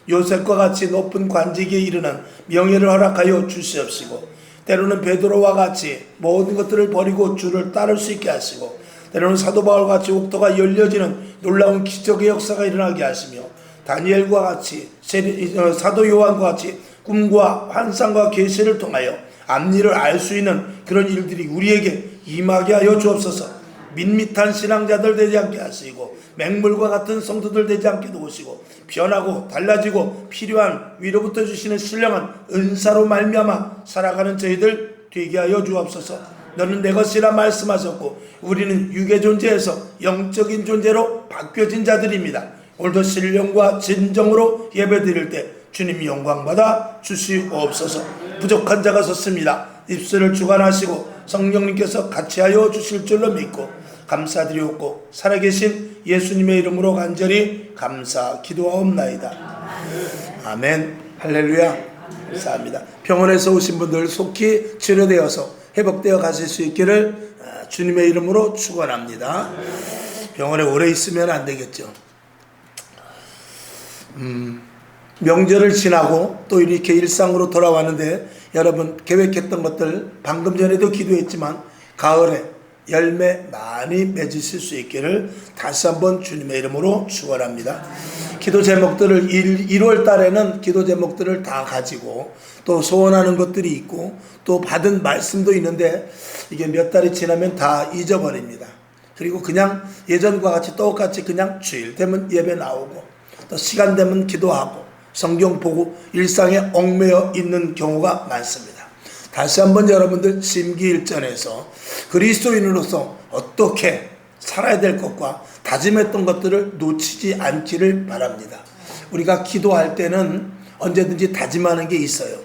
요셉과 같이 높은 관직에 이르는 명예를 허락하여 주시옵시고, 때로는 베드로와 같이 모든 것들을 버리고 주를 따를 수 있게 하시고, 때로는 사도 바울과 같이 옥토가 열려지는 놀라운 기적의 역사가 일어나게 하시며, 다니엘과 같이 사도 요한과 같이 꿈과 환상과 계시를 통하여 앞일을 알 수 있는 그런 일들이 우리에게 임하게 하여 주옵소서. 밋밋한 신앙자들 되지 않게 하시고, 맹물과 같은 성도들 되지 않게 도우시고, 변하고 달라지고 필요한 위로부터 주시는 신령한 은사로 말미암아 살아가는 저희들 되게 하여 주옵소서. 너는 내 것이라 말씀하셨고, 우리는 육의 존재에서 영적인 존재로 바뀌어진 자들입니다. 오늘도 신령과 진정으로 예배드릴 때 주님 영광받아 주시옵소서. 부족한 자가 섰습니다. 입술을 주관하시고 성령님께서 같이 하여 주실 줄로 믿고 감사드리옵고, 살아계신 예수님의 이름으로 간절히 감사 기도하옵나이다. 아멘. 할렐루야. 감사합니다. 병원에서 오신 분들 속히 치료되어서 회복되어 가실 수 있기를 주님의 이름으로 축원합니다. 병원에 오래 있으면 안 되겠죠. 명절을 지나고 또 이렇게 일상으로 돌아왔는데, 여러분 계획했던 것들 방금 전에도 기도했지만 가을에 열매 많이 맺으실 수 있기를 다시 한번 주님의 이름으로 축원합니다. 기도 제목들을 1월 달에는 기도 제목들을 다 가지고 또 소원하는 것들이 있고 또 받은 말씀도 있는데, 이게 몇 달이 지나면 다 잊어버립니다. 그리고 그냥 예전과 같이 똑같이 그냥 주일 되면 예배 나오고 또 시간 되면 기도하고 성경 보고 일상에 얽매여 있는 경우가 많습니다. 다시 한번 여러분들 심기일전에서 그리스도인으로서 어떻게 살아야 될 것과 다짐했던 것들을 놓치지 않기를 바랍니다. 우리가 기도할 때는 언제든지 다짐하는 게 있어요.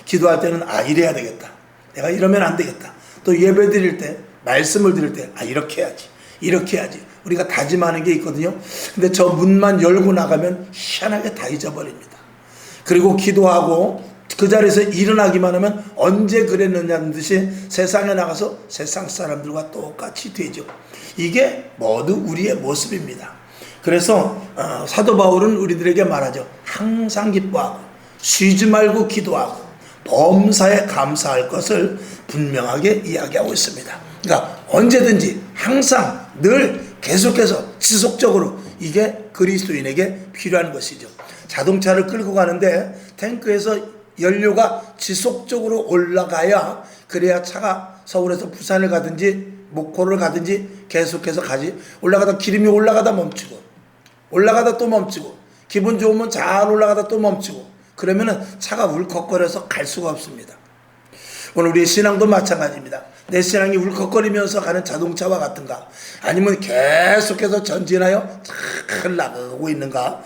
기도할 때는 이래야 되겠다, 내가 이러면 안 되겠다. 또 예배 드릴 때, 말씀을 드릴 때 이렇게 해야지, 이렇게 해야지, 우리가 다짐하는 게 있거든요. 근데 저 문만 열고 나가면 희한하게 다 잊어버립니다. 그리고 기도하고 그 자리에서 일어나기만 하면 언제 그랬느냐는 듯이 세상에 나가서 세상 사람들과 똑같이 되죠. 이게 모두 우리의 모습입니다. 그래서 사도 바울은 우리들에게 말하죠. 항상 기뻐하고 쉬지 말고 기도하고 범사에 감사할 것을 분명하게 이야기하고 있습니다. 그러니까 언제든지 항상 늘 계속해서 지속적으로, 이게 그리스도인에게 필요한 것이죠. 자동차를 끌고 가는데 탱크에서 연료가 지속적으로 올라가야, 그래야 차가 서울에서 부산을 가든지 목포를 가든지 계속해서 가지. 올라가다 기름이 올라가다 멈추고 올라가다 또 멈추고, 기분 좋으면 잘 올라가다 또 멈추고, 그러면은 차가 울컥거려서 갈 수가 없습니다. 오늘 우리의 신앙도 마찬가지입니다. 내 신앙이 울컥거리면서 가는 자동차와 같은가, 아니면 계속해서 전진하여 잘 나가고 있는가,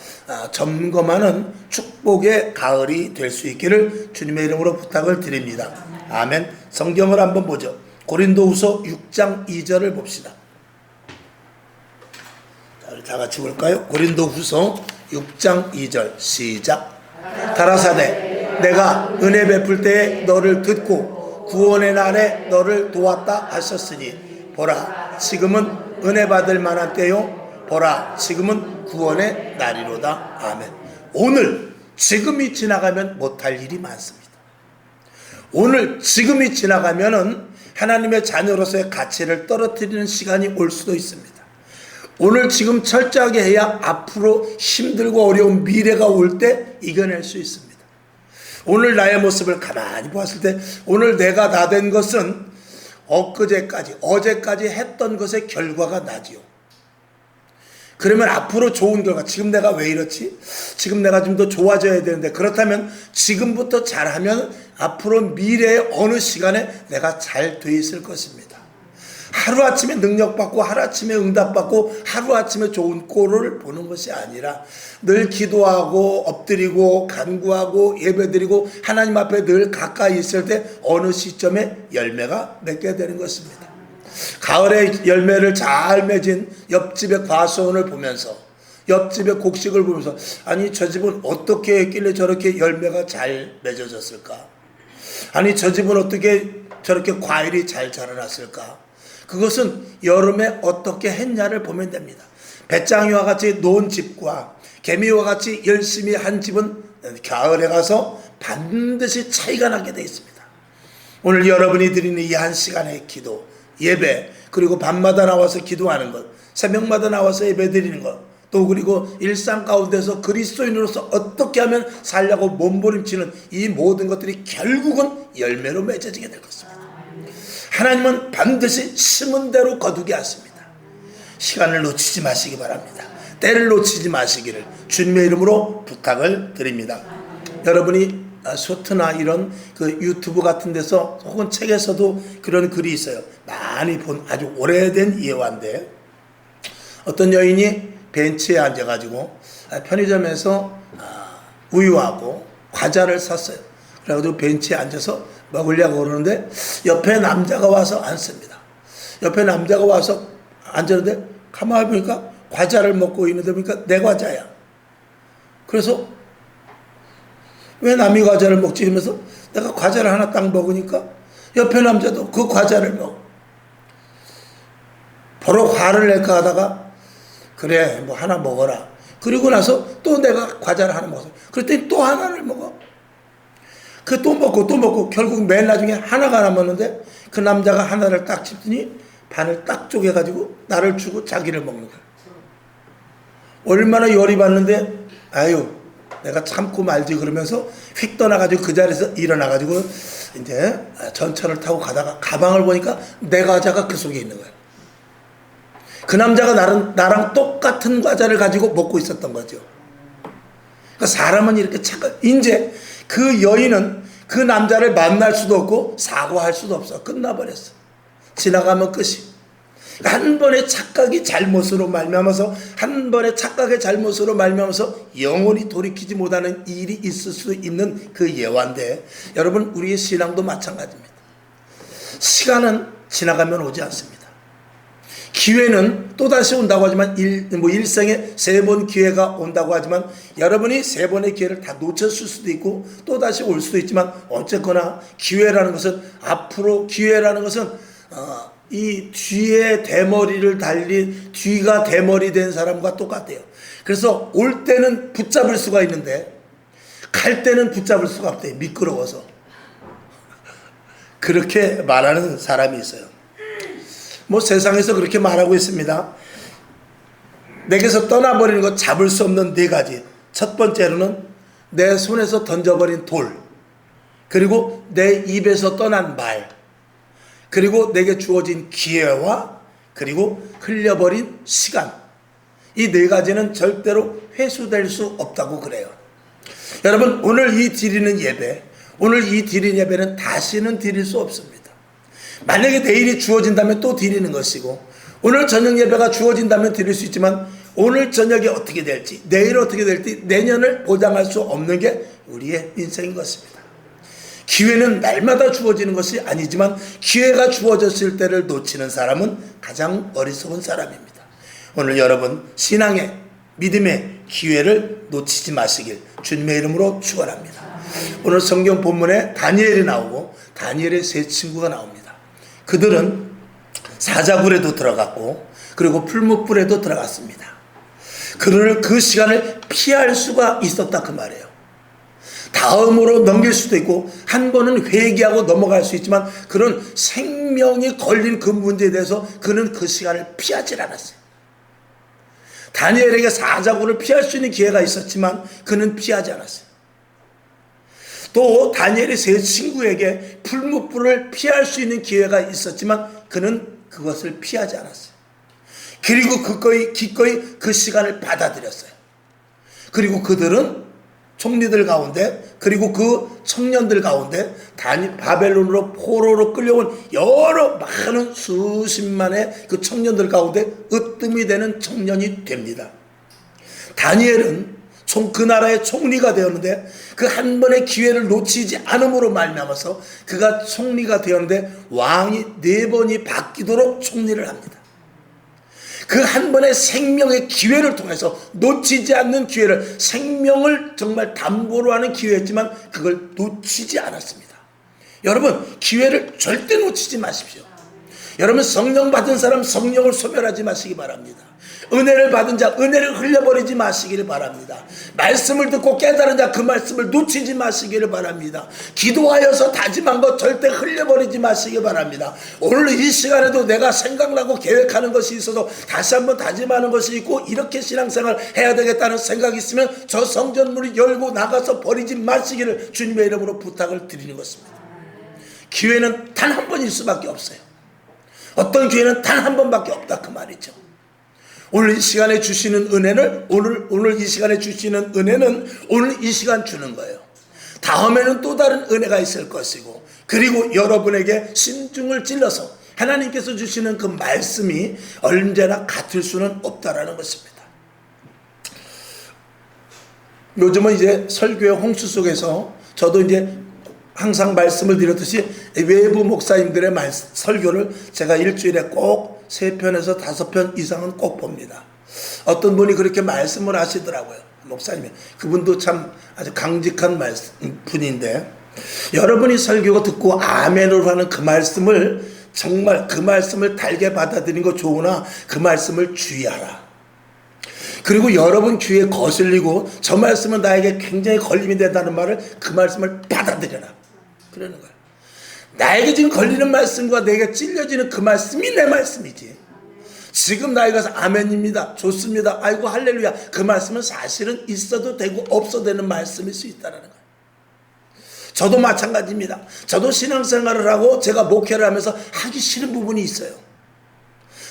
점검하는 축복의 가을이 될 수 있기를 주님의 이름으로 부탁을 드립니다. 아멘. 성경을 한번 보죠. 고린도후서 6장 2절을 봅시다. 자, 우리 다 같이 볼까요? 고린도후서 6장 2절 시작. 가라사대 내가 은혜 베풀 때에 너를 듣고 구원의 날에 너를 도왔다 하셨으니, 보라 지금은 은혜 받을 만한 때요, 보라 지금은 구원의 날이로다. 아멘. 오늘 지금이 지나가면 못할 일이 많습니다. 오늘 지금이 지나가면은 하나님의 자녀로서의 가치를 떨어뜨리는 시간이 올 수도 있습니다. 오늘 지금 철저하게 해야 앞으로 힘들고 어려운 미래가 올 때 이겨낼 수 있습니다. 오늘 나의 모습을 가만히 보았을 때 오늘 내가 다 된 것은 엊그제까지 어제까지 했던 것의 결과가 나지요. 그러면 앞으로 좋은 결과, 지금 내가 왜 이렇지? 지금 내가 좀 더 좋아져야 되는데, 그렇다면 지금부터 잘하면 앞으로 미래의 어느 시간에 내가 잘 돼 있을 것입니다. 하루아침에 능력받고 하루아침에 응답받고 하루아침에 좋은 꼴을 보는 것이 아니라 늘 기도하고 엎드리고 간구하고 예배드리고 하나님 앞에 늘 가까이 있을 때 어느 시점에 열매가 맺게 되는 것입니다. 가을에 열매를 잘 맺은 옆집의 과수원을 보면서, 옆집의 곡식을 보면서, 아니 저 집은 어떻게 했길래 저렇게 열매가 잘 맺어졌을까? 아니 저 집은 어떻게 저렇게 과일이 잘 자라났을까? 그것은 여름에 어떻게 했냐를 보면 됩니다. 배짱이와 같이 놓은 집과 개미와 같이 열심히 한 집은 가을에 가서 반드시 차이가 나게 되어 있습니다. 오늘 여러분이 드리는 이 한 시간의 기도, 예배, 그리고 밤마다 나와서 기도하는 것, 새벽마다 나와서 예배 드리는 것, 또 그리고 일상 가운데서 그리스도인으로서 어떻게 하면 살려고 몸부림치는 이 모든 것들이 결국은 열매로 맺어지게 될 것입니다. 하나님은 반드시 심은 대로 거두게 하십니다. 시간을 놓치지 마시기 바랍니다. 때를 놓치지 마시기를 주님의 이름으로 부탁을 드립니다. 여러분이 쇼트나 이런 그 유튜브 같은 데서 혹은 책에서도 그런 글이 있어요. 많이 본 아주 오래된 예화인데, 어떤 여인이 벤치에 앉아가지고 편의점에서 우유하고 과자를 샀어요. 그래가지고 벤치에 앉아서 먹으려고 그러는데 옆에 남자가 와서 앉습니다. 옆에 남자가 와서 앉았는데 가만히 보니까 과자를 먹고 있는데 보니까 내 과자야. 그래서 왜 남이 과자를 먹지? 이러면서 내가 과자를 하나 딱 먹으니까 옆에 남자도 그 과자를 먹어. 바로 화를 낼까 하다가 그래 뭐 하나 먹어라. 그리고 나서 또 내가 과자를 하나 먹었어. 그랬더니 또 하나를 먹어. 그 또 먹고 결국 맨 나중에 하나가 남았는데 그 남자가 하나를 딱 집더니 반을 딱 쪼개가지고 나를 주고 자기를 먹는 거야. 얼마나 열이 받는데 아유 내가 참고 말지 그러면서 휙 떠나가지고 그 자리에서 일어나가지고 이제 전철을 타고 가다가 가방을 보니까 내 과자가 그 속에 있는 거야. 그 남자가 나랑 똑같은 과자를 가지고 먹고 있었던 거죠. 그러니까 사람은 이렇게 착각. 이제 그 여인은 그 남자를 만날 수도 없고 사과할 수도 없어. 끝나버렸어. 지나가면 끝이. 한 번의 착각이 잘못으로 말미암아서 한 번의 착각의 잘못으로 말미암아서 영원히 돌이키지 못하는 일이 있을 수 있는 그 예화인데, 여러분 우리의 신앙도 마찬가지입니다. 시간은 지나가면 오지 않습니다. 기회는 또다시 온다고 하지만 일생에 3번 기회가 온다고 하지만 여러분이 3번의 기회를 다 놓쳤을 수도 있고 또다시 올 수도 있지만 어쨌거나 기회라는 것은 앞으로 기회라는 것은 이 뒤에 대머리를 달린 뒤가 대머리 된 사람과 똑같아요. 그래서 올 때는 붙잡을 수가 있는데 갈 때는 붙잡을 수가 없대요. 미끄러워서. 그렇게 말하는 사람이 있어요. 뭐 세상에서 그렇게 말하고 있습니다. 내게서 떠나버리는 것 잡을 수 없는 4가지. 첫 번째로는 내 손에서 던져버린 돌, 그리고 내 입에서 떠난 말, 그리고 내게 주어진 기회와 그리고 흘려버린 시간. 이 4가지는 절대로 회수될 수 없다고 그래요. 여러분 오늘 이 드리는 예배, 오늘 이 드리는 예배는 다시는 드릴 수 없습니다. 만약에 내일이 주어진다면 또 드리는 것이고 오늘 저녁 예배가 주어진다면 드릴 수 있지만 오늘 저녁에 어떻게 될지 내일 어떻게 될지 내년을 보장할 수 없는 게 우리의 인생인 것입니다. 기회는 날마다 주어지는 것이 아니지만 기회가 주어졌을 때를 놓치는 사람은 가장 어리석은 사람입니다. 오늘 여러분 신앙의 믿음의 기회를 놓치지 마시길 주님의 이름으로 축원합니다. 오늘 성경 본문에 다니엘이 나오고 다니엘의 3 친구가 나옵니다. 그들은 사자굴에도 들어갔고 그리고 풀무불에도 들어갔습니다. 그를 그 시간을 피할 수가 있었다 그 말이에요. 다음으로 넘길 수도 있고 한 번은 회개하고 넘어갈 수 있지만 그런 생명이 걸린 그 문제에 대해서 그는 그 시간을 피하지 않았어요. 다니엘에게 사자굴을 피할 수 있는 기회가 있었지만 그는 피하지 않았어요. 또 다니엘의 3 친구에게 풀무불을 피할 수 있는 기회가 있었지만 그는 그것을 피하지 않았어요. 그리고 기꺼이 그 시간을 받아들였어요. 그리고 그들은 총리들 가운데 그리고 그 청년들 가운데 바벨론으로 포로로 끌려온 여러 많은 수십만의 그 청년들 가운데 으뜸이 되는 청년이 됩니다. 다니엘은 그 나라의 총리가 되었는데 그 한 번의 기회를 놓치지 않음으로 말미암아서 그가 총리가 되었는데 왕이 4번이 바뀌도록 총리를 합니다. 그 한 번의 생명의 기회를 통해서 놓치지 않는 기회를, 생명을 정말 담보로 하는 기회였지만 그걸 놓치지 않았습니다. 여러분 기회를 절대 놓치지 마십시오. 여러분 성령 받은 사람 성령을 소멸하지 마시기 바랍니다. 은혜를 받은 자 은혜를 흘려버리지 마시기를 바랍니다. 말씀을 듣고 깨달은 자 그 말씀을 놓치지 마시기를 바랍니다. 기도하여서 다짐한 것 절대 흘려버리지 마시기 바랍니다. 오늘 이 시간에도 내가 생각나고 계획하는 것이 있어서 다시 한번 다짐하는 것이 있고 이렇게 신앙생활 해야 되겠다는 생각이 있으면 저 성전문을 열고 나가서 버리지 마시기를 주님의 이름으로 부탁을 드리는 것입니다. 기회는 단 한 번일 수밖에 없어요. 어떤 기회는 단 한 번밖에 없다 그 말이죠. 오늘 이 시간에 주시는 은혜를 오늘 이 시간에 주시는 은혜는 오늘 이 시간 주는 거예요. 다음에는 또 다른 은혜가 있을 것이고 그리고 여러분에게 심중을 찔러서 하나님께서 주시는 그 말씀이 언제나 같을 수는 없다라는 것입니다. 요즘은 이제 설교의 홍수 속에서 저도 이제 항상 말씀을 드렸듯이 외부 목사님들의 설교를 제가 일주일에 꼭 3편에서 5편 이상은 꼭 봅니다. 어떤 분이 그렇게 말씀을 하시더라고요. 목사님이. 그분도 참 아주 강직한 분인데 여러분이 설교가 듣고 아멘으로 하는 그 말씀을 정말 그 말씀을 달게 받아들이는 거 좋으나 그 말씀을 주의하라. 그리고 여러분 귀에 거슬리고 저 말씀은 나에게 굉장히 걸림이 된다는 말을 그 말씀을 받아들여라. 그러는 거예요. 나에게 지금 걸리는 말씀과 내게 찔려지는 그 말씀이 내 말씀이지. 지금 나에게 가서 아멘입니다. 좋습니다. 아이고 할렐루야. 그 말씀은 사실은 있어도 되고 없어도 되는 말씀일 수 있다는 거예요. 저도 마찬가지입니다. 저도 신앙생활을 하고 제가 목회를 하면서 하기 싫은 부분이 있어요.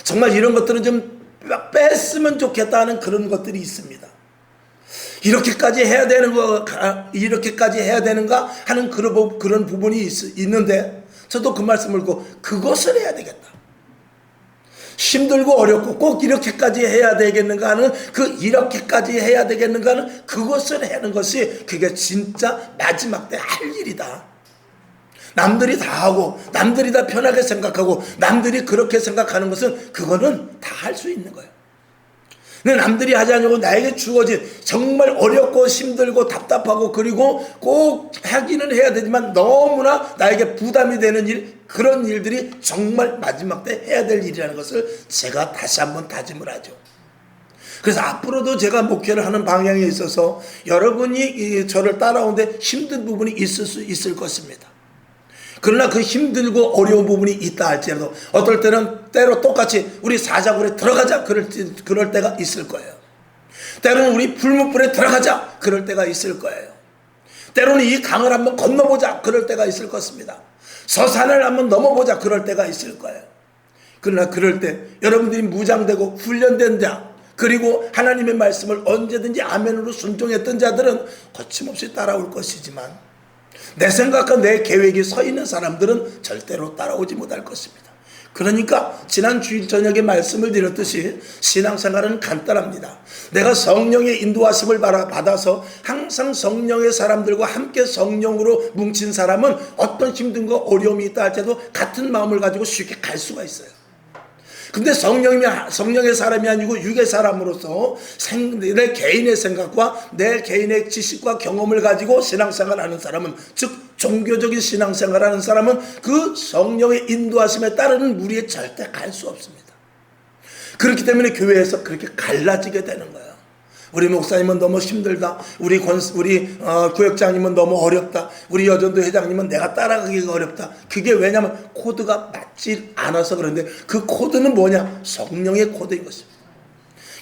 정말 이런 것들은 좀 뺐으면 좋겠다는 그런 것들이 있습니다. 이렇게까지 해야 되는가 하는 그런 부분이 있는데 저도 그 말씀을 듣고 그것을 해야 되겠다. 힘들고 어렵고 꼭 이렇게까지 해야 되겠는가 하는 이렇게까지 해야 되겠는가 하는 그것을 하는 것이 그게 진짜 마지막 때 할 일이다. 남들이 다 하고 남들이 다 편하게 생각하고 남들이 그렇게 생각하는 것은 그거는 다 할 수 있는 거예요. 근데 남들이 하지 않냐고 나에게 주어진 정말 어렵고 힘들고 답답하고 그리고 꼭 하기는 해야 되지만 너무나 나에게 부담이 되는 일, 그런 일들이 정말 마지막 때 해야 될 일이라는 것을 제가 다시 한번 다짐을 하죠. 그래서 앞으로도 제가 목회를 하는 방향에 있어서 여러분이 저를 따라오는데 힘든 부분이 있을 수 있을 것입니다. 그러나 그 힘들고 어려운 부분이 있다 할지라도 어떨 때는 때로 똑같이 우리 사자굴에 들어가자 그럴 때가 있을 거예요. 때로는 우리 불문불에 들어가자 그럴 때가 있을 거예요. 때로는 이 강을 한번 건너보자 그럴 때가 있을 것입니다. 서산을 한번 넘어보자 그럴 때가 있을 거예요. 그러나 그럴 때 여러분들이 무장되고 훈련된 자 그리고 하나님의 말씀을 언제든지 아멘으로 순종했던 자들은 거침없이 따라올 것이지만 내 생각과 내 계획이 서 있는 사람들은 절대로 따라오지 못할 것입니다. 그러니까 지난 주일 저녁에 말씀을 드렸듯이 신앙생활은 간단합니다. 내가 성령의 인도하심을 받아서 항상 성령의 사람들과 함께 성령으로 뭉친 사람은 어떤 힘든 거 어려움이 있다 할지라도 같은 마음을 가지고 쉽게 갈 수가 있어요. 근데 성령의 사람이 아니고 육의 사람으로서 내 개인의 생각과 내 개인의 지식과 경험을 가지고 신앙생활을 하는 사람은, 즉 종교적인 신앙생활을 하는 사람은 그 성령의 인도하심에 따르는 무리에 절대 갈 수 없습니다. 그렇기 때문에 교회에서 그렇게 갈라지게 되는 거예요. 우리 목사님은 너무 힘들다. 우리 구역장님은 너무 어렵다. 우리 여전도 회장님은 내가 따라가기가 어렵다. 그게 왜냐하면 코드가 맞지 않아서 그런데 그 코드는 뭐냐? 성령의 코드인 것입니다.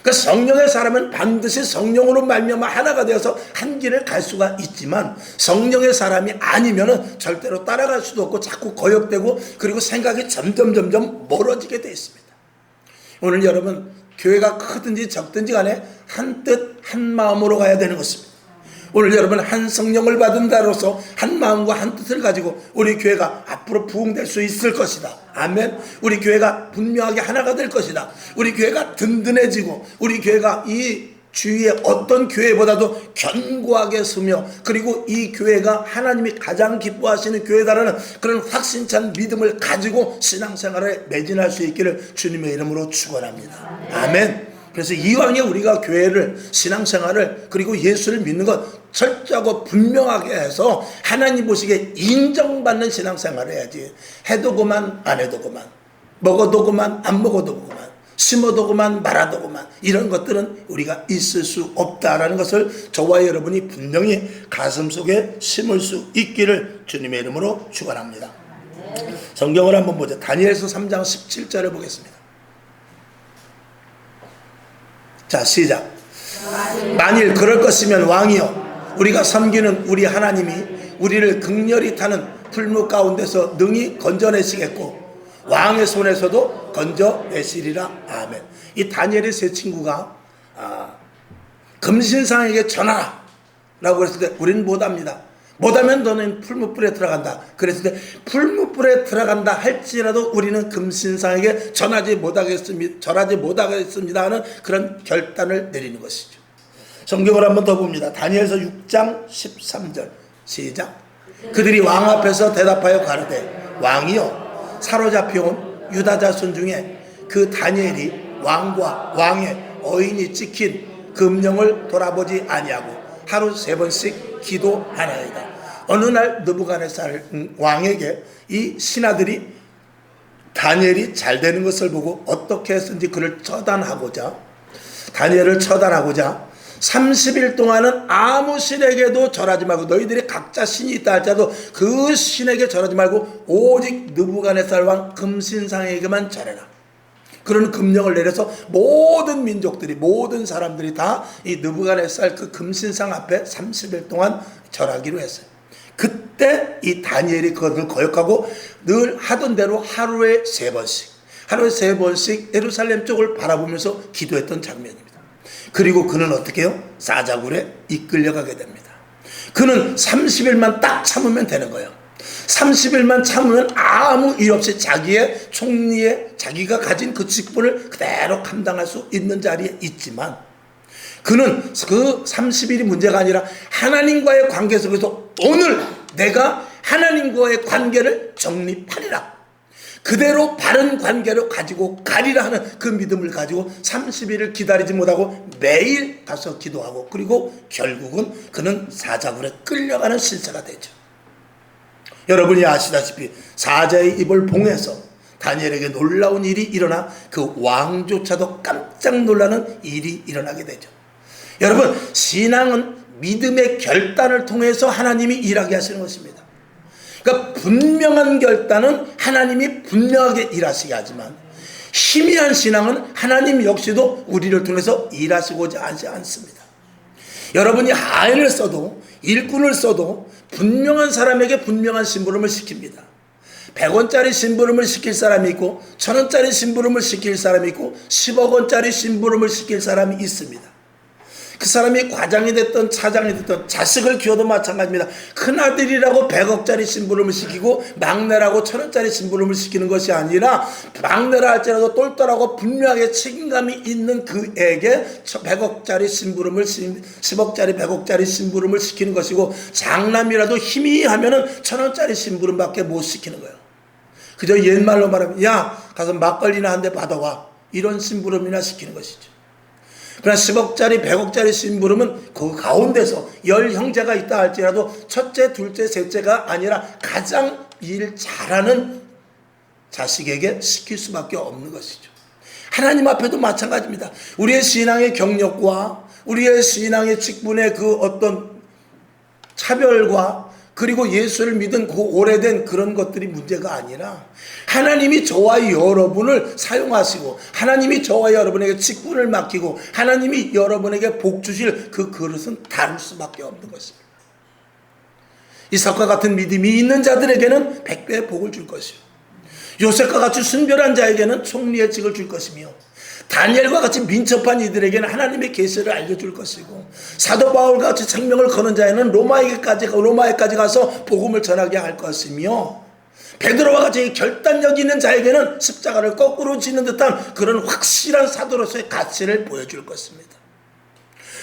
그러니까 성령의 사람은 반드시 성령으로 말미암아 하나가 되어서 한 길을 갈 수가 있지만 성령의 사람이 아니면은 절대로 따라갈 수도 없고 자꾸 거역되고 그리고 생각이 점점 멀어지게 되어 있습니다. 오늘 여러분 교회가 크든지 적든지 간에 한 뜻, 한 마음으로 가야 되는 것입니다. 오늘 여러분 한 성령을 받은 자로서 한 마음과 한 뜻을 가지고 우리 교회가 앞으로 부흥될 수 있을 것이다. 아멘. 우리 교회가 분명하게 하나가 될 것이다. 우리 교회가 든든해지고 우리 교회가 이 주위의 어떤 교회보다도 견고하게 서며 그리고 이 교회가 하나님이 가장 기뻐하시는 교회다라는 그런 확신찬 믿음을 가지고 신앙생활에 매진할 수 있기를 주님의 이름으로 축원합니다. 아멘. 그래서 이왕에 우리가 교회를 신앙생활을 그리고 예수를 믿는 것 철저하고 분명하게 해서 하나님 보시기에 인정받는 신앙생활을 해야지. 해도 그만 안 해도 그만, 먹어도 그만 안 먹어도 그만, 심어도구만 말아도구만 이런 것들은 우리가 있을 수 없다라는 것을 저와 여러분이 분명히 가슴속에 심을 수 있기를 주님의 이름으로 축원합니다. 성경을 한번 보죠. 다니엘서 3장 17절을 보겠습니다. 자, 시작. 만일 그럴 것이면 왕이여, 우리가 섬기는 우리 하나님이 우리를 극렬히 타는 풀무 가운데서 능히 건져내시겠고 왕의 손에서도 건져내시리라. 아멘. 이 다니엘의 세 친구가 금신상에게 전하라 라고 했을 때 우리는 못합니다. 못하면 너는 풀무불에 들어간다. 그랬을 때 풀무불에 들어간다 할지라도 우리는 금신상에게 전하지 못하겠습니다 하는 그런 결단을 내리는 것이죠. 성경을 한번 더 봅니다. 다니엘서 6장 13절 시작. 그들이 왕 앞에서 대답하여 가로되 왕이여, 사로잡혀온 유다 자손 중에 그 다니엘이 왕과 왕의 어인이 찍힌 금령을 돌아보지 아니하고 하루 3번씩 기도하나이다. 어느 날 느부갓네살 왕에게 이 신하들이 다니엘이 잘 되는 것을 보고 어떻게 했는지 그를 다니엘을 처단하고자 30일 동안은 아무 신에게도 절하지 말고, 너희들이 각자 신이 있다 할지라도 그 신에게 절하지 말고 오직 느부갓네살 왕 금신상에게만 절해라. 그런 금령을 내려서 모든 민족들이, 모든 사람들이 다 이 느부갓네살 그 금신상 앞에 30일 동안 절하기로 했어요. 그때 이 다니엘이 그것을 거역하고 늘 하던 대로 하루에 3번씩 예루살렘 쪽을 바라보면서 기도했던 장면입니다. 그리고 그는 어떻게 해요? 사자굴에 이끌려가게 됩니다. 그는 30일만 딱 참으면 되는 거예요. 30일만 참으면 아무 일 없이 자기의 총리에 자기가 가진 그 직분을 그대로 감당할 수 있는 자리에 있지만, 그는 그 30일이 문제가 아니라 하나님과의 관계 속에서 오늘 내가 하나님과의 관계를 정립하리라, 그대로 바른 관계를 가지고 가리라 하는 그 믿음을 가지고 30일을 기다리지 못하고 매일 가서 기도하고, 그리고 결국은 그는 사자굴에 끌려가는 실세가 되죠. 여러분이 아시다시피 사자의 입을 봉해서 다니엘에게 놀라운 일이 일어나 그 왕조차도 깜짝 놀라는 일이 일어나게 되죠. 여러분, 신앙은 믿음의 결단을 통해서 하나님이 일하게 하시는 것입니다. 그러니까 분명한 결단은 하나님이 분명하게 일하시게 하지만, 희미한 신앙은 하나님 역시도 우리를 통해서 일하시고자 하지 않습니다. 여러분이 하인을 써도 일꾼을 써도 분명한 사람에게 분명한 심부름을 시킵니다. 100원짜리 심부름을 시킬 사람이 있고 1000원짜리 심부름을 시킬 사람이 있고 10억 원짜리 심부름을 시킬 사람이 있습니다. 그 사람이 과장이 됐든 차장이 됐든 자식을 키워도 마찬가지입니다. 큰아들이라고 100억짜리 심부름을 시키고 막내라고 1000원짜리 심부름을 시키는 것이 아니라, 막내라 할지라도 똘똘하고 분명하게 책임감이 있는 그에게 100억짜리 심부름을 10억짜리 100억짜리 심부름을 시키는 것이고, 장남이라도 희미하면은 1000원짜리 심부름밖에 못 시키는 거예요. 그저 옛말로 말하면 야 가서 막걸리나 한 대 받아와, 이런 심부름이나 시키는 것이죠. 그러나 10억짜리 100억짜리 심부름은 그 가운데서 10형제가 있다 할지라도 첫째 둘째 셋째가 아니라 가장 일 잘하는 자식에게 시킬 수밖에 없는 것이죠. 하나님 앞에도 마찬가지입니다. 우리의 신앙의 경력과 우리의 신앙의 직분의 그 어떤 차별과 그리고 예수를 믿은 그 오래된 그런 것들이 문제가 아니라, 하나님이 저와 여러분을 사용하시고 하나님이 저와 여러분에게 직분을 맡기고 하나님이 여러분에게 복 주실 그 그릇은 다를 수밖에 없는 것입니다. 이삭과 같은 믿음이 있는 자들에게는 100배의 복을 줄 것이요, 요셉과 같이 순결한 자에게는 총리의 직을 줄 것이며, 다니엘과 같이 민첩한 이들에게는 하나님의 계시를 알려줄 것이고, 사도 바울과 같이 생명을 거는 자에는 로마에까지 가서 복음을 전하게 할 것이며, 베드로와 같이 결단력 있는 자에게는 십자가를 거꾸로 지는 듯한 그런 확실한 사도로서의 가치를 보여줄 것입니다.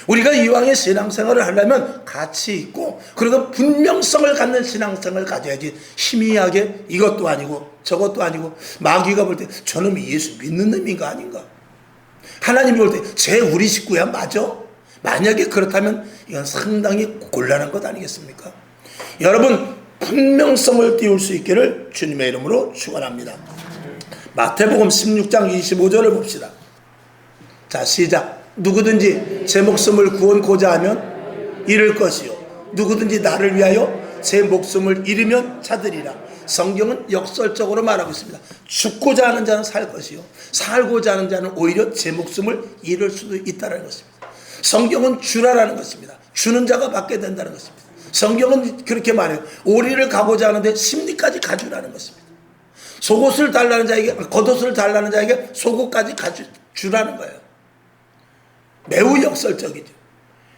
우리가 이왕의 신앙생활을 하려면 가치 있고, 그리고 분명성을 갖는 신앙생활을 가져야지, 희미하게 이것도 아니고 저것도 아니고, 마귀가 볼 때 저놈이 예수 믿는 놈인가 아닌가, 하나님이 볼 때 쟤 우리 식구야 맞아? 만약에 그렇다면 이건 상당히 곤란한 것 아니겠습니까? 여러분, 분명성을 띄울 수 있기를 주님의 이름으로 축원합니다. 마태복음 16장 25절을 봅시다. 자, 시작. 누구든지 제 목숨을 구원고자 하면 잃을 것이요, 누구든지 나를 위하여 제 목숨을 잃으면 찾으리라. 성경은 역설적으로 말하고 있습니다. 죽고자 하는 자는 살 것이요, 살고자 하는 자는 오히려 제 목숨을 잃을 수도 있다는 것입니다. 성경은 주라라는 것입니다. 주는 자가 받게 된다는 것입니다. 성경은 그렇게 말해요. 오리를 가고자 하는데 심리까지 가주라는 것입니다. 속옷을 달라는 자에게, 겉옷을 달라는 자에게 속옷까지 가주라는 거예요. 매우 역설적이죠.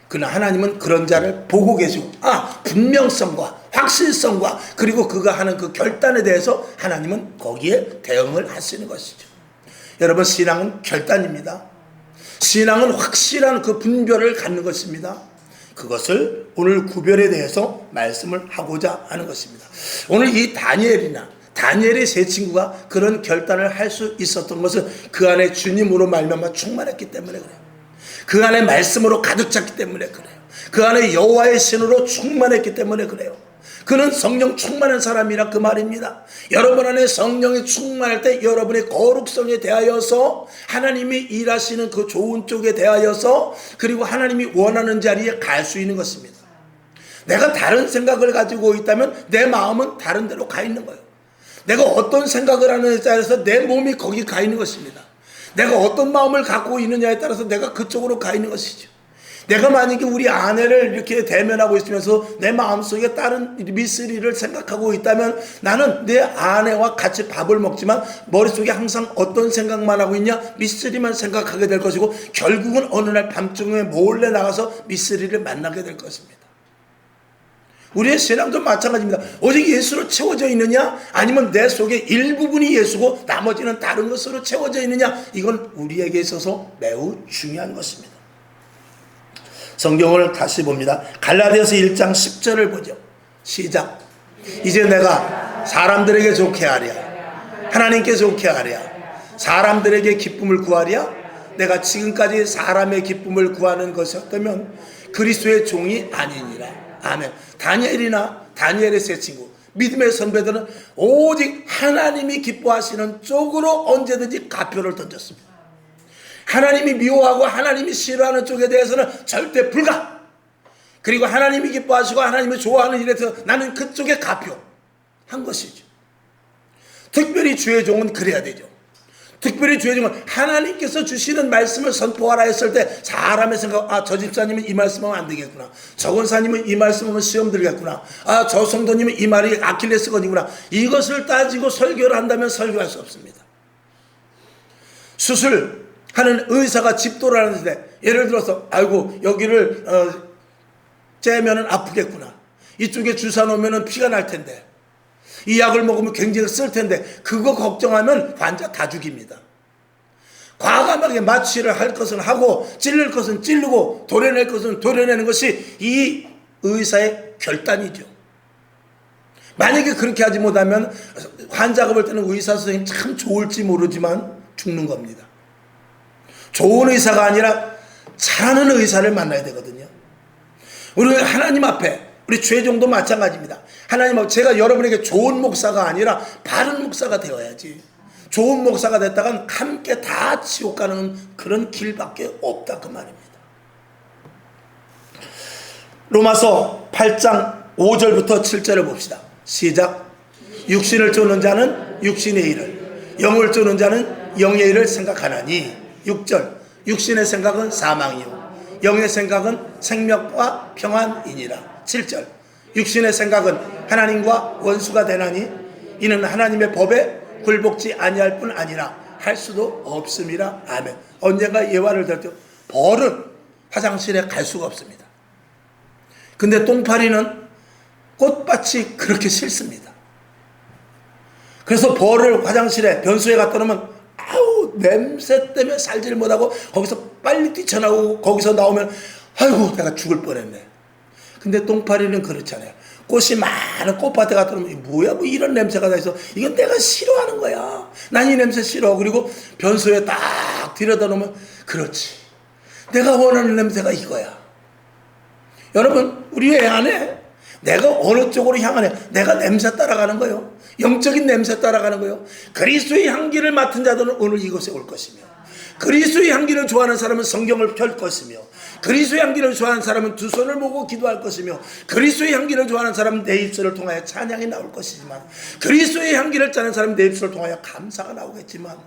그러나 하나님은 그런 자를 보고 계시고, 분명성과 확실성과 그리고 그가 하는 그 결단에 대해서 하나님은 거기에 대응을 하시는 것이죠. 여러분, 신앙은 결단입니다. 신앙은 확실한 그 분별을 갖는 것입니다. 그것을 오늘 구별에 대해서 말씀을 하고자 하는 것입니다. 오늘 이 다니엘의 세 친구가 그런 결단을 할 수 있었던 것은 그 안에 주님으로 말미암아 충만했기 때문에 그래요. 그 안에 말씀으로 가득 찼기 때문에 그래요. 그 안에 여호와의 신으로 충만했기 때문에 그래요. 그는 성령 충만한 사람이라 그 말입니다. 여러분 안에 성령이 충만할 때 여러분의 거룩성에 대하여서, 하나님이 일하시는 그 좋은 쪽에 대하여서, 그리고 하나님이 원하는 자리에 갈 수 있는 것입니다. 내가 다른 생각을 가지고 있다면 내 마음은 다른 데로 가 있는 거예요. 내가 어떤 생각을 하느냐에 따라서 내 몸이 거기 가 있는 것입니다. 내가 어떤 마음을 갖고 있느냐에 따라서 내가 그쪽으로 가 있는 것이죠. 내가 만약에 우리 아내를 이렇게 대면하고 있으면서 내 마음속에 다른 미쓰리를 생각하고 있다면, 나는 내 아내와 같이 밥을 먹지만 머릿속에 항상 어떤 생각만 하고 있냐? 미쓰리만 생각하게 될 것이고, 결국은 어느 날 밤중에 몰래 나가서 미쓰리를 만나게 될 것입니다. 우리의 신앙도 마찬가지입니다. 오직 예수로 채워져 있느냐, 아니면 내 속에 일부분이 예수고 나머지는 다른 것으로 채워져 있느냐, 이건 우리에게 있어서 매우 중요한 것입니다. 성경을 다시 봅니다. 갈라디아서 1장 10절을 보죠. 시작. 이제 내가 사람들에게 좋게 하랴, 하나님께 좋게 하랴, 사람들에게 기쁨을 구하랴. 내가 지금까지 사람의 기쁨을 구하는 것이었다면 그리스도의 종이 아니니라. 아멘. 다니엘의 세 친구, 믿음의 선배들은 오직 하나님이 기뻐하시는 쪽으로 언제든지 가표를 던졌습니다. 하나님이 미워하고 하나님이 싫어하는 쪽에 대해서는 절대 불가. 그리고 하나님이 기뻐하시고 하나님이 좋아하는 일에 대해서 나는 그쪽에 가표 한 것이죠. 특별히 주의 종은 그래야 되죠. 특별히 주의 종은 하나님께서 주시는 말씀을 선포하라 했을 때 사람의 생각, 저 집사님은 이 말씀하면 안 되겠구나, 저 권사님은 이 말씀하면 시험 들겠구나, 저 성도님은 이 말이 아킬레스건이구나, 이것을 따지고 설교를 한다면 설교할 수 없습니다. 수술하는 의사가 집도를 하는데, 예를 들어서 아이고 여기를 째면은 아프겠구나, 이쪽에 주사 놓으면 피가 날 텐데, 이 약을 먹으면 굉장히 쓸 텐데, 그거 걱정하면 환자 다 죽입니다. 과감하게 마취를 할 것은 하고 찔릴 것은 찌르고 도려낼 것은 도려내는 것이 이 의사의 결단이죠. 만약에 그렇게 하지 못하면 환자가 볼 때는 의사 선생님 참 좋을지 모르지만 죽는 겁니다. 좋은 의사가 아니라 잘하는 의사를 만나야 되거든요. 우리 하나님 앞에, 우리 죄종도 마찬가지입니다. 하나님 앞에 제가 여러분에게 좋은 목사가 아니라 바른 목사가 되어야지. 좋은 목사가 됐다간 함께 다 지옥 가는 그런 길밖에 없다 그 말입니다. 로마서 8장 5절부터 7절을 봅시다. 시작. 육신을 쫓는 자는 육신의 일을, 영을 쫓는 자는 영의 일을 생각하나니. 6절. 육신의 생각은 사망이요 영의 생각은 생명과 평안이니라. 7절. 육신의 생각은 하나님과 원수가 되나니 이는 하나님의 법에 굴복지 아니할 뿐 아니라 할 수도 없음이라. 아멘. 언젠가 예화를 들었죠. 벌은 화장실에 갈 수가 없습니다. 근데 똥파리는 꽃밭이 그렇게 싫습니다. 그래서 벌을 화장실에 변소에 갖다 놓으면 아우 냄새 때문에 살질 못하고 거기서 빨리 뛰쳐나오고 거기서 나오면 아이고 내가 죽을 뻔했네. 근데 똥파리는 그렇잖아요. 꽃이 많은 꽃밭에 갖다 놓으면 뭐야 뭐 이런 냄새가 다 있어. 이건 내가 싫어하는 거야. 난 이 냄새 싫어. 그리고 변소에 딱 들여다 놓으면 그렇지, 내가 원하는 냄새가 이거야. 여러분, 우리 애 안에 내가 어느 쪽으로 향하냐, 내가 냄새 따라가는 거예요. 영적인 냄새 따라가는 거예요. 그리스도의 향기를 맡은 자들은 오늘 이곳에 올 것이며, 그리스도의 향기를 좋아하는 사람은 성경을 펼 것이며, 그리스도의 향기를 좋아하는 사람은 두 손을 모으고 기도할 것이며, 그리스도의 향기를 좋아하는 사람은 내 입술을 통하여 찬양이 나올 것이지만, 그리스도의 향기를 짜는 사람은 내 입술을 통하여 감사가 나오겠지만,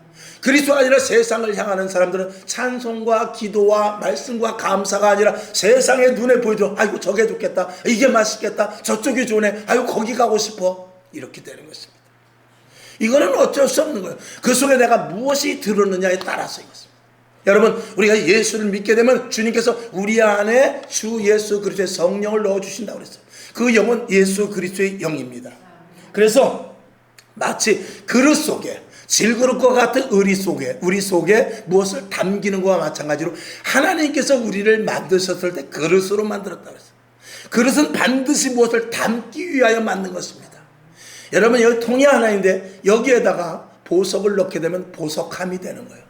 그리스도가 아니라 세상을 향하는 사람들은 찬송과 기도와 말씀과 감사가 아니라 세상의 눈에 보이도록 아이고 저게 좋겠다, 이게 맛있겠다, 저쪽이 좋네, 아이고 거기 가고 싶어, 이렇게 되는 것입니다. 이거는 어쩔 수 없는 거예요. 그 속에 내가 무엇이 들었느냐에 따라서 이것입니다. 여러분, 우리가 예수를 믿게 되면 주님께서 우리 안에 주 예수 그리스도의 성령을 넣어주신다고 그랬어요. 그 영은 예수 그리스도의 영입니다. 그래서 마치 그릇 속에, 질그릇과 같은 의리 속에, 우리 속에 무엇을 담기는 것과 마찬가지로 하나님께서 우리를 만드셨을 때 그릇으로 만들었다고 했어요. 그릇은 반드시 무엇을 담기 위하여 만든 것입니다. 여러분, 여기 통이 하나인데 여기에다가 보석을 넣게 되면 보석함이 되는 거예요.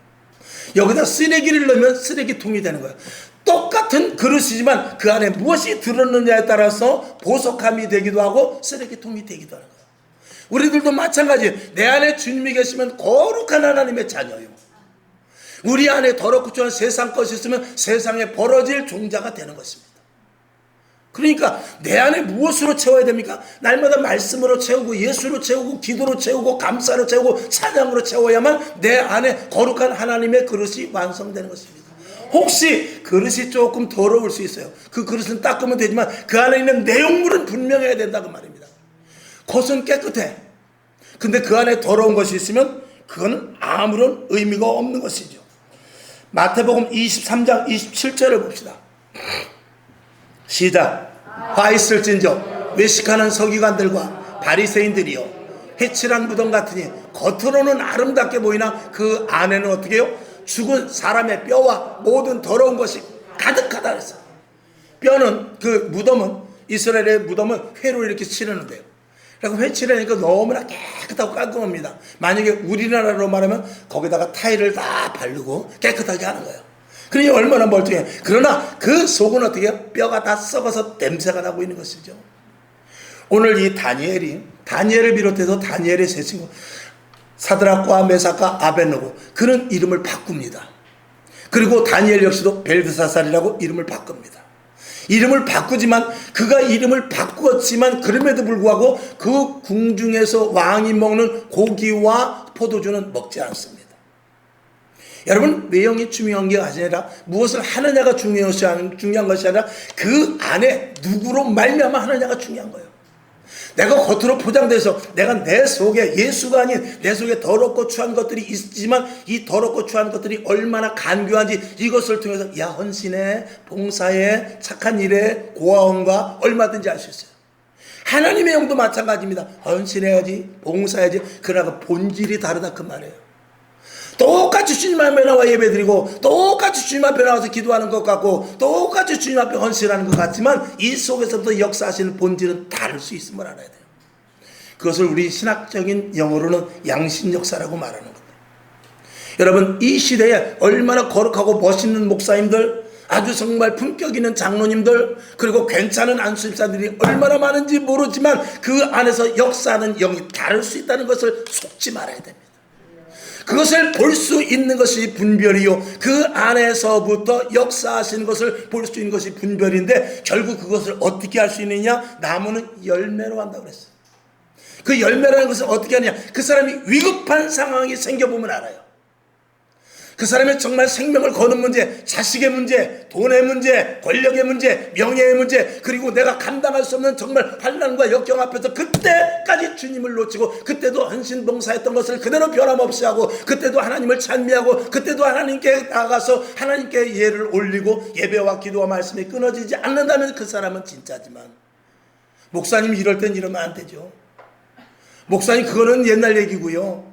여기다 쓰레기를 넣으면 쓰레기통이 되는 거예요. 똑같은 그릇이지만 그 안에 무엇이 들었느냐에 따라서 보석함이 되기도 하고 쓰레기통이 되기도 하는 거예요. 우리들도 마찬가지예요. 내 안에 주님이 계시면 거룩한 하나님의 자녀요. 우리 안에 더럽고 추한 세상 것이 있으면 세상에 벌어질 종자가 되는 것입니다. 그러니까 내 안에 무엇으로 채워야 됩니까? 날마다 말씀으로 채우고, 예수로 채우고, 기도로 채우고, 감사로 채우고, 찬양으로 채워야만 내 안에 거룩한 하나님의 그릇이 완성되는 것입니다. 혹시 그릇이 조금 더러울 수 있어요. 그 그릇은 닦으면 되지만 그 안에 있는 내용물은 분명해야 된다고 말입니다. 겉은 깨끗해. 근데 그 안에 더러운 것이 있으면 그건 아무런 의미가 없는 것이죠. 마태복음 23장 27절을 봅시다. 시작. 화 있을진저 외식하는 서기관들과 바리새인들이여, 해칠한 무덤 같으니 겉으로는 아름답게 보이나 그 안에는 어떻게 해요? 죽은 사람의 뼈와 모든 더러운 것이 가득하다 그랬어. 뼈는, 그 무덤은, 이스라엘의 무덤은 회로 이렇게 칠하는데요. 그리고 회 칠하니까 너무나 깨끗하고 깔끔합니다. 만약에 우리나라로 말하면 거기다가 타일을 다 바르고 깨끗하게 하는 거예요. 그러니 얼마나 멀쩡해. 그러나 그 속은 어떻게 해요? 뼈가 다 썩어서 냄새가 나고 있는 것이죠. 오늘 이 다니엘을 비롯해서 다니엘의 세 친구 사드락과 메삭과 아벳느고, 그는 이름을 바꿉니다. 그리고 다니엘 역시도 벨드사살이라고 이름을 바꿉니다. 이름을 바꾸지만, 그가 이름을 바꾸었지만 그럼에도 불구하고 그 궁중에서 왕이 먹는 고기와 포도주는 먹지 않습니다. 여러분, 외형이 중요한 게 아니라 무엇을 하느냐가 중요한 것이 아니라 그 안에 누구로 말미암아 하느냐가 중요한 거예요. 내가 겉으로 포장돼서 내가 내 속에, 예수가 아닌 내 속에 더럽고 추한 것들이 있지만 이 더럽고 추한 것들이 얼마나 간교한지 이것을 통해서 야, 헌신해, 봉사해, 착한 일에 고아원과 얼마든지 할 수 있어요. 하나님의 영도 마찬가지입니다. 헌신해야지, 봉사해야지. 그러나 본질이 다르다 그 말이에요. 똑같이 주님 앞에 나와 예배드리고, 똑같이 주님 앞에 나와서 기도하는 것 같고, 똑같이 주님 앞에 헌신하는 것 같지만 이 속에서부터 역사하시는 본질은 다를 수 있음을 알아야 돼요. 그것을 우리 신학적인 영어로는 양신 역사라고 말하는 겁니다. 여러분, 이 시대에 얼마나 거룩하고 멋있는 목사님들, 아주 정말 품격 있는 장로님들, 그리고 괜찮은 안수집사들이 얼마나 많은지 모르지만 그 안에서 역사하는 영이 다를 수 있다는 것을 속지 말아야 됩니다. 그것을 볼 수 있는 것이 분별이요, 그 안에서부터 역사하시는 것을 볼 수 있는 것이 분별인데, 결국 그것을 어떻게 할 수 있느냐? 나무는 열매로 한다고 그랬어요. 그 열매라는 것을 어떻게 하느냐? 그 사람이 위급한 상황이 생겨보면 알아요. 그 사람의 정말 생명을 거는 문제, 자식의 문제, 돈의 문제, 권력의 문제, 명예의 문제, 그리고 내가 감당할 수 없는 정말 환난과 역경 앞에서 그때까지 주님을 놓치고, 그때도 헌신봉사했던 것을 그대로 변함없이 하고, 그때도 하나님을 찬미하고, 그때도 하나님께 나가서 하나님께 예를 올리고 예배와 기도와 말씀이 끊어지지 않는다면 그 사람은 진짜지만, 목사님이 이럴 땐 이러면 안 되죠. 목사님, 그거는 옛날 얘기고요.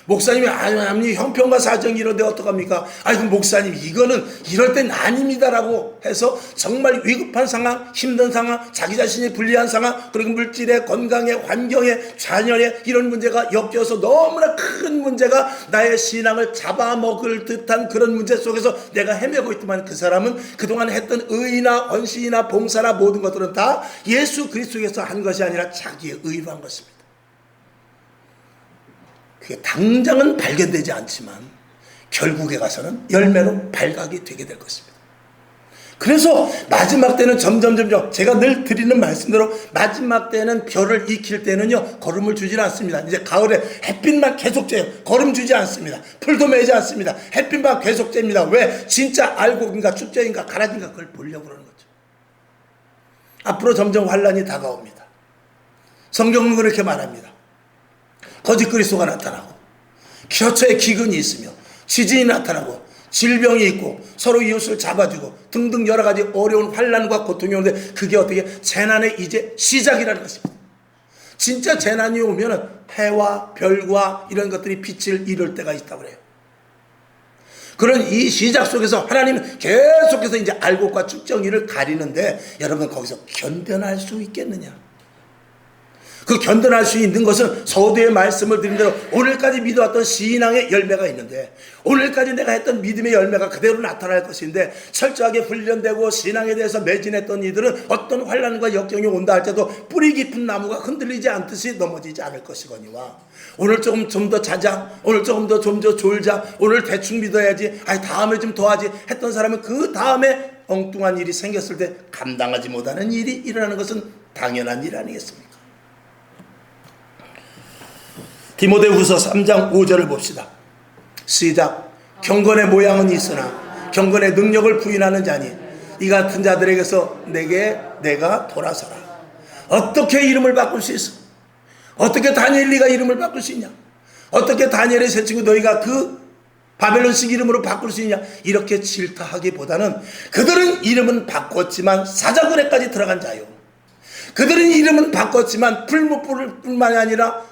목사님이 아니 형편과 사정이 이런데 어떡합니까? 아니 그럼 목사님 이거는 이럴 땐 아닙니다라고 해서 정말 위급한 상황, 힘든 상황, 자기 자신이 불리한 상황, 그리고 물질에, 건강에, 환경에, 자녀에 이런 문제가 엮여서 너무나 큰 문제가 나의 신앙을 잡아먹을 듯한 그런 문제 속에서 내가 헤매고 있지만, 그 사람은 그동안 했던 의나 헌신이나 봉사나 모든 것들은 다 예수 그리스도에서 한 것이 아니라 자기의 의로 한 것입니다. 그게 당장은 발견되지 않지만 결국에 가서는 열매로 발각이 되게 될 것입니다. 그래서 마지막 때는 점점 제가 늘 드리는 말씀대로 마지막 때는 별을 익힐 때는요 거름을 주질 않습니다. 이제 가을에 햇빛만 계속 쬐요. 거름 주지 않습니다. 풀도 매지 않습니다. 햇빛만 계속 쬐입니다. 왜? 진짜 알곡인가 축제인가 가라진가 그걸 보려고 그러는 거죠. 앞으로 점점 환란이 다가옵니다. 성경은 그렇게 말합니다. 거짓 그리스도가 나타나고 켜처에 기근이 있으며 지진이 나타나고 질병이 있고 서로 이웃을 잡아주고 등등 여러 가지 어려운 환난과 고통이 오는데 그게 어떻게 재난의 이제 시작이라는 것입니다. 진짜 재난이 오면은 해와 별과 이런 것들이 빛을 잃을 때가 있다고 그래요. 그런 이 시작 속에서 하나님은 계속해서 이제 알곡과 축정이를 가리는데 여러분 거기서 견뎌낼 수 있겠느냐? 그 견뎌낼 수 있는 것은 서두에 말씀을 드린 대로 오늘까지 믿어왔던 신앙의 열매가 있는데 오늘까지 내가 했던 믿음의 열매가 그대로 나타날 것인데 철저하게 훈련되고 신앙에 대해서 매진했던 이들은 어떤 환난과 역경이 온다 할지라도 뿌리 깊은 나무가 흔들리지 않듯이 넘어지지 않을 것이거니와 오늘 조금 좀 더 자자, 오늘 조금 더 좀 더 졸자, 오늘 대충 믿어야지, 아니 다음에 좀 더 하지 했던 사람은 그 다음에 엉뚱한 일이 생겼을 때 감당하지 못하는 일이 일어나는 것은 당연한 일 아니겠습니까? 디모데후서 3장 5절을 봅시다. 시작. 경건의 모양은 있으나 경건의 능력을 부인하는 자니 이 같은 자들에게서 내가 돌아서라. 어떻게 이름을 바꿀 수 있어? 어떻게 다니엘리가 이름을 바꿀 수 있냐? 어떻게 다니엘의 새 친구 너희가 그 바벨론식 이름으로 바꿀 수 있냐? 이렇게 질타하기보다는 그들은 이름은 바꿨지만 사자굴에까지 들어간 자요. 그들은 이름은 바꿨지만 풀무불뿐만이 아니라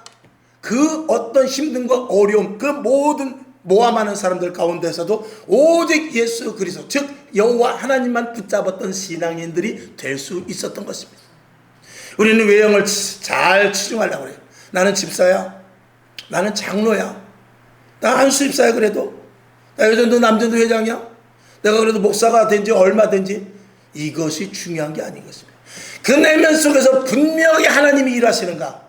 그 어떤 힘든과 어려움, 그 모든 모함하는 사람들 가운데서도 오직 예수 그리스도 즉 여호와 하나님만 붙잡았던 신앙인들이 될 수 있었던 것입니다. 우리는 외형을 잘 치중하려고 그래요. 나는 집사야, 나는 장로야, 나 한수입사야. 그래도 나 여전도 남전도 회장이야, 내가 그래도 목사가 된지 얼마 된지 이것이 중요한 게 아닌 것입니다. 그 내면 속에서 분명히 하나님이 일하시는가,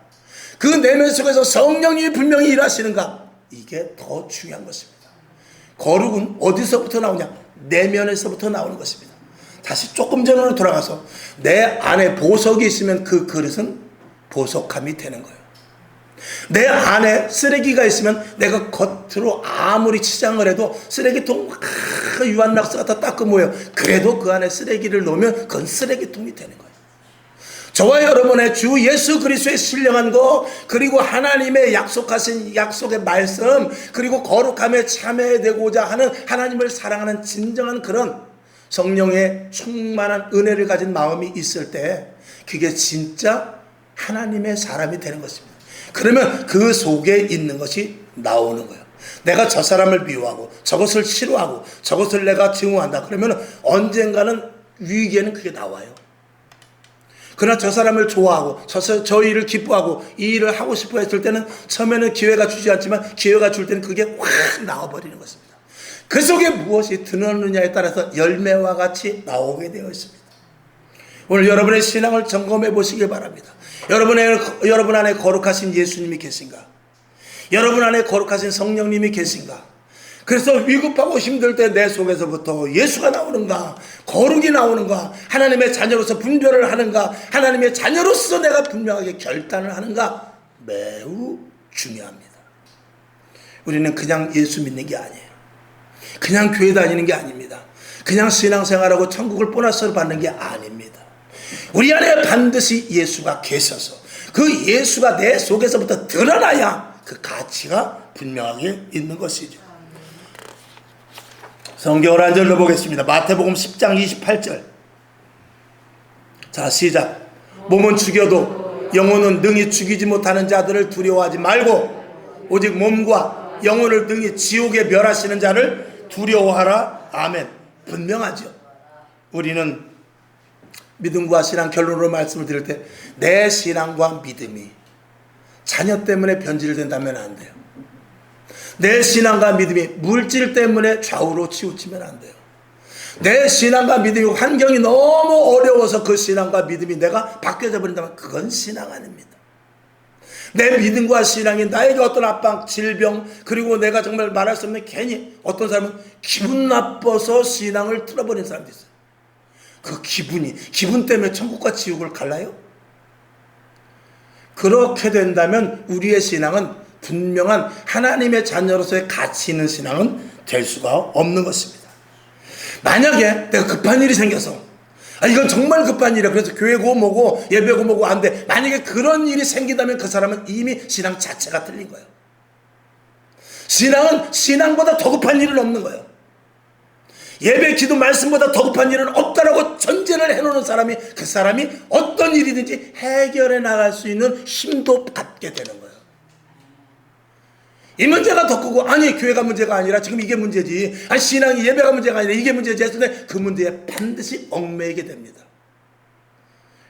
그 내면 속에서 성령이 분명히 일하시는가, 이게 더 중요한 것입니다. 거룩은 어디서부터 나오냐? 내면에서부터 나오는 것입니다. 다시 조금 전으로 돌아가서 내 안에 보석이 있으면 그 그릇은 보석함이 되는 거예요. 내 안에 쓰레기가 있으면 내가 겉으로 아무리 치장을 해도 쓰레기통 유한낙서 갖다 닦고 모여 그래도 그 안에 쓰레기를 놓으면 그건 쓰레기통이 되는 거예요. 저와 여러분의 주 예수 그리스도의 신령한 것, 그리고 하나님의 약속하신 약속의 말씀, 그리고 거룩함에 참여되고자 하는 하나님을 사랑하는 진정한 그런 성령의 충만한 은혜를 가진 마음이 있을 때 그게 진짜 하나님의 사람이 되는 것입니다. 그러면 그 속에 있는 것이 나오는 거예요. 내가 저 사람을 미워하고 저것을 싫어하고 저것을 내가 증오한다 그러면 언젠가는 위기에는 그게 나와요. 그러나 저 사람을 좋아하고 저 일을 기뻐하고 이 일을 하고 싶어 했을 때는 처음에는 기회가 주지 않지만 기회가 줄 때는 그게 확 나와버리는 것입니다. 그 속에 무엇이 드러느냐에 따라서 열매와 같이 나오게 되어 있습니다. 오늘 여러분의 신앙을 점검해 보시길 바랍니다. 여러분 안에 거룩하신 예수님이 계신가? 여러분 안에 거룩하신 성령님이 계신가? 그래서 위급하고 힘들 때 내 속에서부터 예수가 나오는가, 거룩이 나오는가, 하나님의 자녀로서 분별을 하는가, 하나님의 자녀로서 내가 분명하게 결단을 하는가, 매우 중요합니다. 우리는 그냥 예수 믿는 게 아니에요. 그냥 교회 다니는 게 아닙니다. 그냥 신앙생활하고 천국을 보너스로 받는 게 아닙니다. 우리 안에 반드시 예수가 계셔서 그 예수가 내 속에서부터 드러나야 그 가치가 분명하게 있는 것이죠. 성경을 한 절로 보겠습니다. 마태복음 10장 28절. 자, 시작. 몸은 죽여도 영혼은 능히 죽이지 못하는 자들을 두려워하지 말고 오직 몸과 영혼을 능히 지옥에 멸하시는 자를 두려워하라. 아멘. 분명하죠. 우리는 믿음과 신앙 결론으로 말씀을 드릴 때 내 신앙과 믿음이 자녀 때문에 변질된다면 안 돼요. 내 신앙과 믿음이 물질 때문에 좌우로 치우치면 안 돼요. 내 신앙과 믿음이 환경이 너무 어려워서 그 신앙과 믿음이 내가 바뀌어져 버린다면 그건 신앙 아닙니다. 내 믿음과 신앙이 나에게 어떤 압박, 질병, 그리고 내가 정말 말할 수 없는 괜히 어떤 사람은 기분 나빠서 신앙을 틀어버린 사람도 있어요. 그 기분 때문에 천국과 지옥을 갈라요? 그렇게 된다면 우리의 신앙은 분명한 하나님의 자녀로서의 가치 있는 신앙은 될 수가 없는 것입니다. 만약에 내가 급한 일이 생겨서 이건 정말 급한 일이야. 그래서 교회고 뭐고 예배고 뭐고 안 돼. 만약에 그런 일이 생긴다면 그 사람은 이미 신앙 자체가 틀린 거예요. 신앙은 신앙보다 더 급한 일은 없는 거예요. 예배 기도 말씀보다 더 급한 일은 없다라고 전제를 해놓는 사람이 그 사람이 어떤 일이든지 해결해 나갈 수 있는 힘도 갖게 되는 거예요. 이 문제가 더 크고 아니 교회가 문제가 아니라 지금 이게 문제지, 아니 신앙이 예배가 문제가 아니라 이게 문제지 했을 때 그 문제에 반드시 얽매이게 됩니다.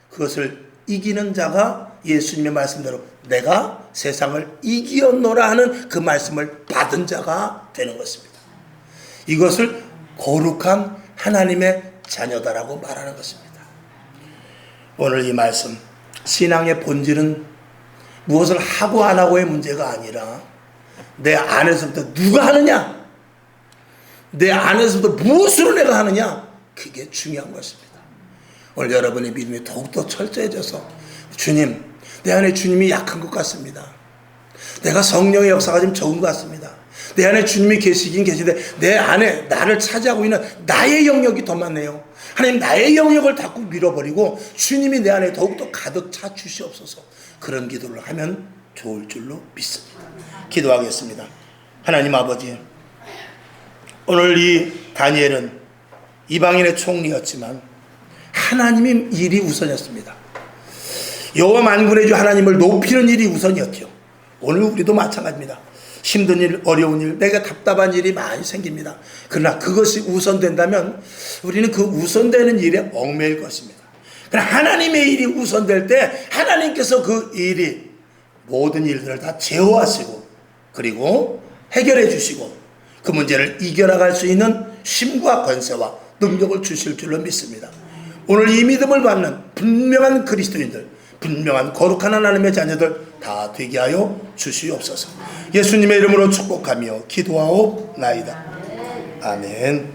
그것을 이기는 자가 예수님의 말씀대로 내가 세상을 이기었노라 하는 그 말씀을 받은 자가 되는 것입니다. 이것을 거룩한 하나님의 자녀다라고 말하는 것입니다. 오늘 이 말씀, 신앙의 본질은 무엇을 하고 안 하고의 문제가 아니라 내 안에서부터 누가 하느냐, 내 안에서부터 무엇으로 내가 하느냐, 그게 중요한 것입니다. 오늘 여러분의 믿음이 더욱더 철저해져서 주님, 내 안에 주님이 약한 것 같습니다. 내가 성령의 역사가 좀 적은 것 같습니다. 내 안에 주님이 계시긴 계시는데 내 안에 나를 차지하고 있는 나의 영역이 더 많네요. 하나님, 나의 영역을 자꾸 밀어버리고 주님이 내 안에 더욱더 가득 차 주시옵소서. 그런 기도를 하면 좋을 줄로 믿습니다. 기도하겠습니다. 하나님 아버지, 오늘 이 다니엘은 이방인의 총리였지만 하나님의 일이 우선이었습니다. 여호와 만군의 주 하나님을 높이는 일이 우선이었죠. 오늘 우리도 마찬가지입니다. 힘든 일, 어려운 일, 내가 답답한 일이 많이 생깁니다. 그러나 그것이 우선된다면 우리는 그 우선되는 일에 얽매일 것입니다. 그러나 하나님의 일이 우선될 때 하나님께서 그 일이 모든 일들을 다 제어하시고 그리고 해결해 주시고 그 문제를 이겨나갈 수 있는 힘과 권세와 능력을 주실 줄로 믿습니다. 오늘 이 믿음을 받는 분명한 그리스도인들, 분명한 거룩한 하나님의 자녀들 다 되게 하여 주시옵소서. 예수님의 이름으로 축복하며 기도하옵나이다. 아멘.